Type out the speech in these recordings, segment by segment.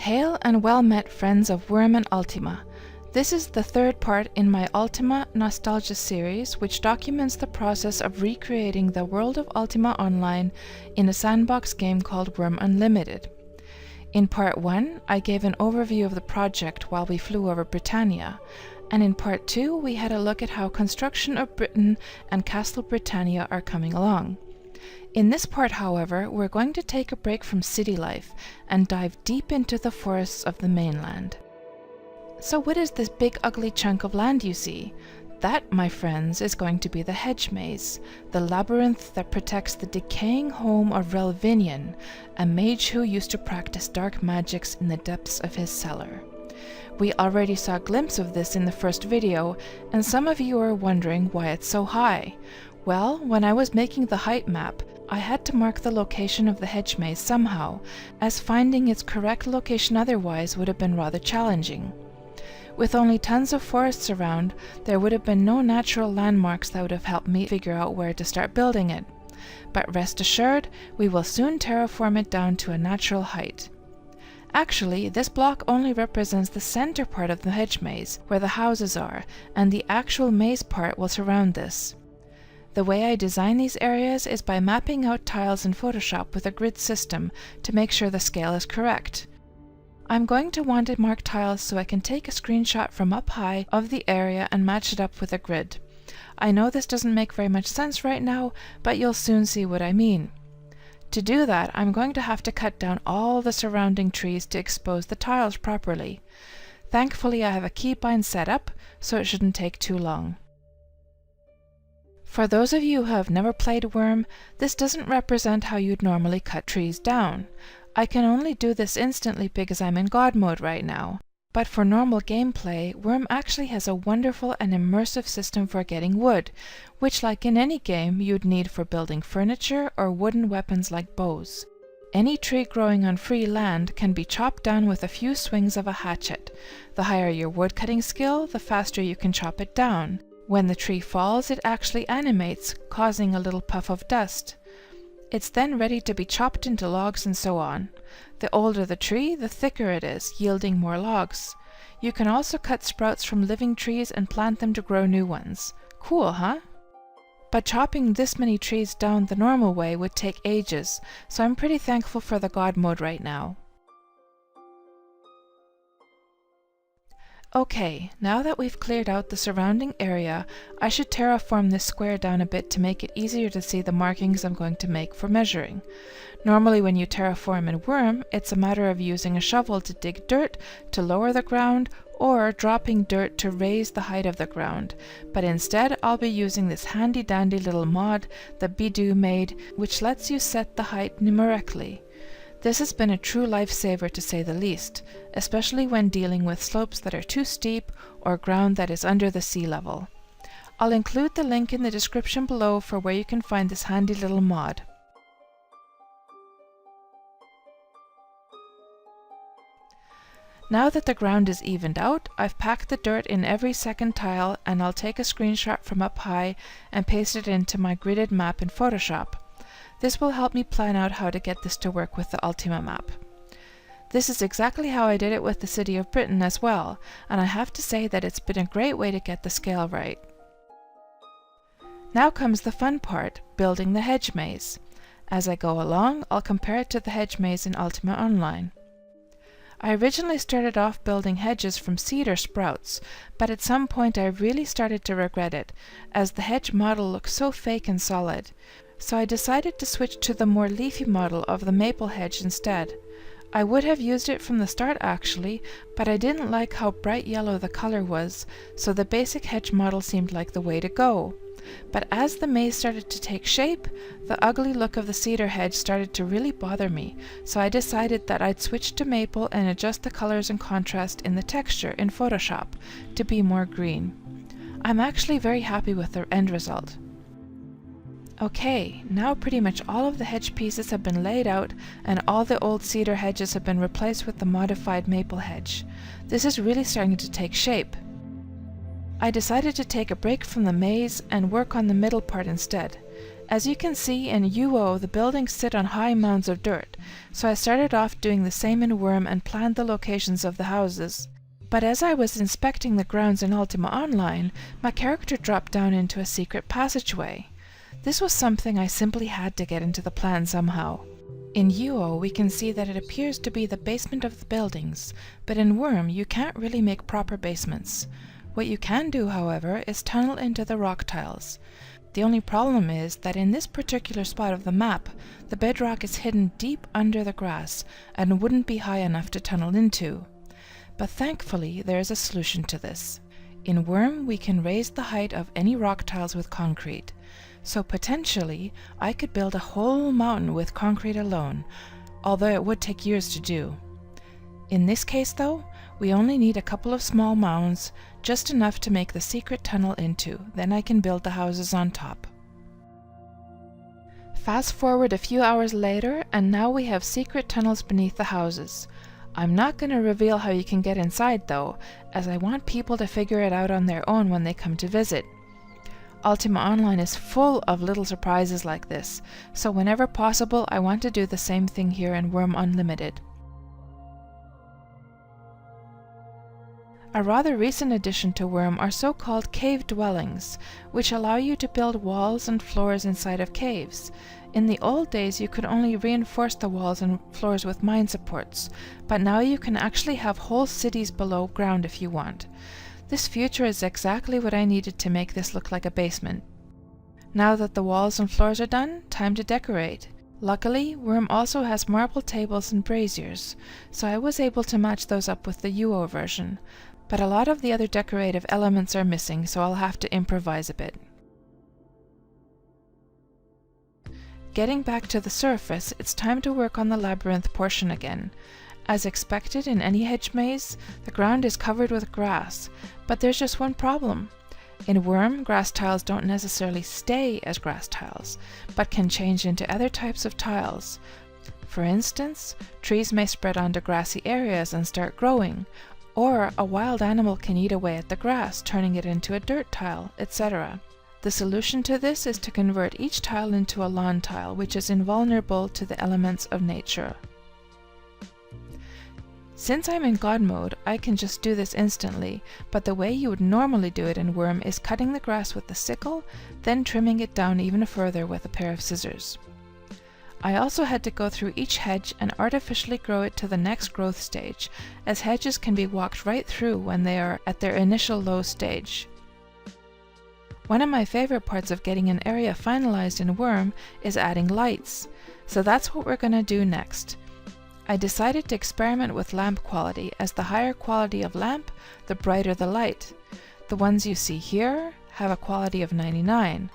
Hail and well met friends of Wurm and Ultima. This is the third part in my Ultima Nostalgia series, which documents the process of recreating the world of Ultima Online in a sandbox game called Wurm Unlimited. In part 1, I gave an overview of the project while we flew over Britannia, and in part 2 we had a look at how construction of Britain and Castle Britannia are coming along. In this part, however, we're going to take a break from city life and dive deep into the forests of the mainland. So what is this big ugly chunk of land you see? That, my friends, is going to be the Hedge Maze, the labyrinth that protects the decaying home of Relvinian, a mage who used to practice dark magics in the depths of his cellar. We already saw a glimpse of this in the first video, and some of you are wondering why it's so high. Well, when I was making the height map, I had to mark the location of the Hedge Maze somehow, as finding its correct location otherwise would have been rather challenging. With only tons of forests around, there would have been no natural landmarks that would have helped me figure out where to start building it. But rest assured, we will soon terraform it down to a natural height. Actually, this block only represents the center part of the Hedge Maze, where the houses are, and the actual maze part will surround this. The way I design these areas is by mapping out tiles in Photoshop with a grid system to make sure the scale is correct. I'm going to want to mark tiles so I can take a screenshot from up high of the area and match it up with a grid. I know this doesn't make very much sense right now, but you'll soon see what I mean. To do that, I'm going to have to cut down all the surrounding trees to expose the tiles properly. Thankfully, I have a keybind set up, so it shouldn't take too long. For those of you who have never played Wurm, this doesn't represent how you'd normally cut trees down. I can only do this instantly because I'm in God mode right now. But for normal gameplay, Wurm actually has a wonderful and immersive system for getting wood, which, like in any game, you'd need for building furniture or wooden weapons like bows. Any tree growing on free land can be chopped down with a few swings of a hatchet. The higher your woodcutting skill, the faster you can chop it down. When the tree falls, it actually animates, causing a little puff of dust. It's then ready to be chopped into logs and so on. The older the tree, the thicker it is, yielding more logs. You can also cut sprouts from living trees and plant them to grow new ones. Cool, huh? But chopping this many trees down the normal way would take ages, so I'm pretty thankful for the God mode right now. Okay, now that we've cleared out the surrounding area, I should terraform this square down a bit to make it easier to see the markings I'm going to make for measuring. Normally when you terraform in Wurm, it's a matter of using a shovel to dig dirt to lower the ground, or dropping dirt to raise the height of the ground. But instead, I'll be using this handy dandy little mod that Bidoo made, which lets you set the height numerically. This has been a true lifesaver to say the least, especially when dealing with slopes that are too steep or ground that is under the sea level. I'll include the link in the description below for where you can find this handy little mod. Now that the ground is evened out, I've packed the dirt in every second tile, and I'll take a screenshot from up high and paste it into my gridded map in Photoshop. This will help me plan out how to get this to work with the Ultima map. This is exactly how I did it with the city of Britain as well, and I have to say that it's been a great way to get the scale right. Now comes the fun part, building the Hedge Maze. As I go along, I'll compare it to the Hedge Maze in Ultima Online. I originally started off building hedges from seed or sprouts, but at some point I really started to regret it, as the hedge model looks so fake and solid. So I decided to switch to the more leafy model of the maple hedge instead. I would have used it from the start actually, but I didn't like how bright yellow the color was, so the basic hedge model seemed like the way to go. But as the maze started to take shape, the ugly look of the cedar hedge started to really bother me, so I decided that I'd switch to maple and adjust the colors and contrast in the texture in Photoshop to be more green. I'm actually very happy with the end result. Okay, now pretty much all of the hedge pieces have been laid out and all the old cedar hedges have been replaced with the modified maple hedge. This is really starting to take shape. I decided to take a break from the maze and work on the middle part instead. As you can see, in UO the buildings sit on high mounds of dirt, so I started off doing the same in Wurm and planned the locations of the houses. But as I was inspecting the grounds in Ultima Online, my character dropped down into a secret passageway. This was something I simply had to get into the plan somehow. In UO we can see that it appears to be the basement of the buildings, but in Wurm you can't really make proper basements. What you can do, however, is tunnel into the rock tiles. The only problem is that in this particular spot of the map, the bedrock is hidden deep under the grass and wouldn't be high enough to tunnel into. But thankfully there is a solution to this. In Wurm we can raise the height of any rock tiles with concrete, so potentially I could build a whole mountain with concrete alone, although it would take years to do. In this case though, we only need a couple of small mounds, just enough to make the secret tunnel into, then I can build the houses on top. Fast forward a few hours later, and now we have secret tunnels beneath the houses. I'm not going to reveal how you can get inside though, as I want people to figure it out on their own when they come to visit. Ultima Online is full of little surprises like this, so whenever possible I want to do the same thing here in Wurm Unlimited. A rather recent addition to Wurm are so-called cave dwellings, which allow you to build walls and floors inside of caves. In the old days you could only reinforce the walls and floors with mine supports, but now you can actually have whole cities below ground if you want. This feature is exactly what I needed to make this look like a basement. Now that the walls and floors are done, time to decorate. Luckily, Wurm also has marble tables and braziers, so I was able to match those up with the UO version. But a lot of the other decorative elements are missing, so I'll have to improvise a bit. Getting back to the surface, it's time to work on the labyrinth portion again. As expected in any hedge maze, the ground is covered with grass, but there's just one problem. In Wurm, grass tiles don't necessarily stay as grass tiles, but can change into other types of tiles. For instance, trees may spread onto grassy areas and start growing, or a wild animal can eat away at the grass, turning it into a dirt tile, etc. The solution to this is to convert each tile into a lawn tile, which is invulnerable to the elements of nature. Since I'm in God mode, I can just do this instantly, but the way you would normally do it in Wurm is cutting the grass with the sickle, then trimming it down even further with a pair of scissors. I also had to go through each hedge and artificially grow it to the next growth stage, as hedges can be walked right through when they are at their initial low stage. One of my favorite parts of getting an area finalized in Wurm is adding lights, so that's what we're going to do next. I decided to experiment with lamp quality, as the higher quality of lamp, the brighter the light. The ones you see here have a quality of 99,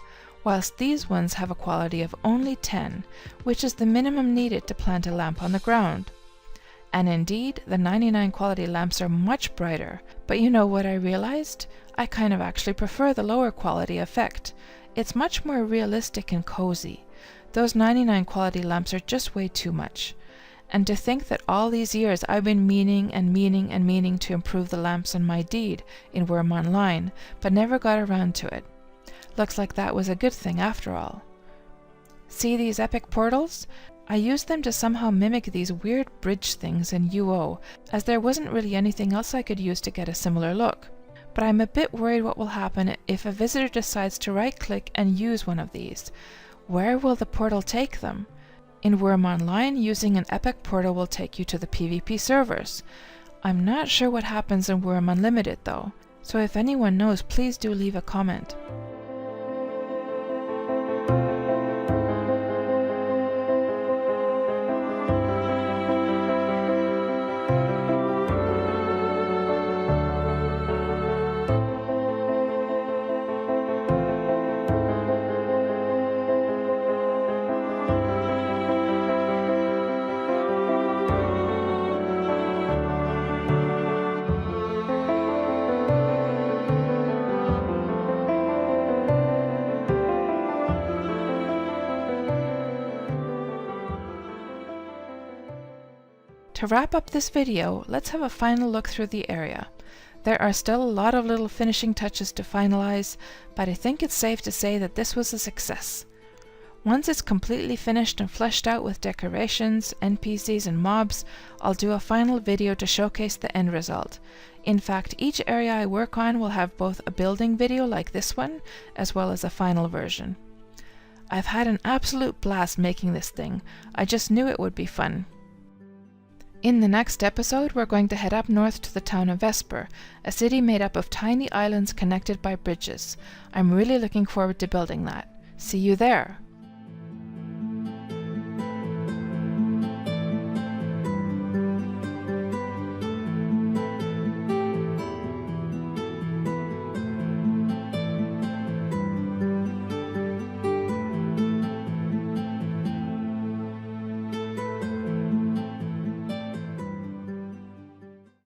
whilst these ones have a quality of only 10, which is the minimum needed to plant a lamp on the ground. And indeed, the 99 quality lamps are much brighter, but you know what I realized? I kind of actually prefer the lower quality effect. It's much more realistic and cozy. Those 99 quality lamps are just way too much. And to think that all these years I've been meaning to improve the lamps on my deed in Wurm Online, but never got around to it. Looks like that was a good thing after all. See these epic portals? I used them to somehow mimic these weird bridge things in UO, as there wasn't really anything else I could use to get a similar look. But I'm a bit worried what will happen if a visitor decides to right-click and use one of these. Where will the portal take them? In Wurm Online, using an epic portal will take you to the PvP servers. I'm not sure what happens in Wurm Unlimited though, so if anyone knows, please do leave a comment. To wrap up this video, let's have a final look through the area. There are still a lot of little finishing touches to finalize, but I think it's safe to say that this was a success. Once it's completely finished and fleshed out with decorations, NPCs and mobs, I'll do a final video to showcase the end result. In fact, each area I work on will have both a building video like this one, as well as a final version. I've had an absolute blast making this thing. I just knew it would be fun. In the next episode, we're going to head up north to the town of Vesper, a city made up of tiny islands connected by bridges. I'm really looking forward to building that. See you there!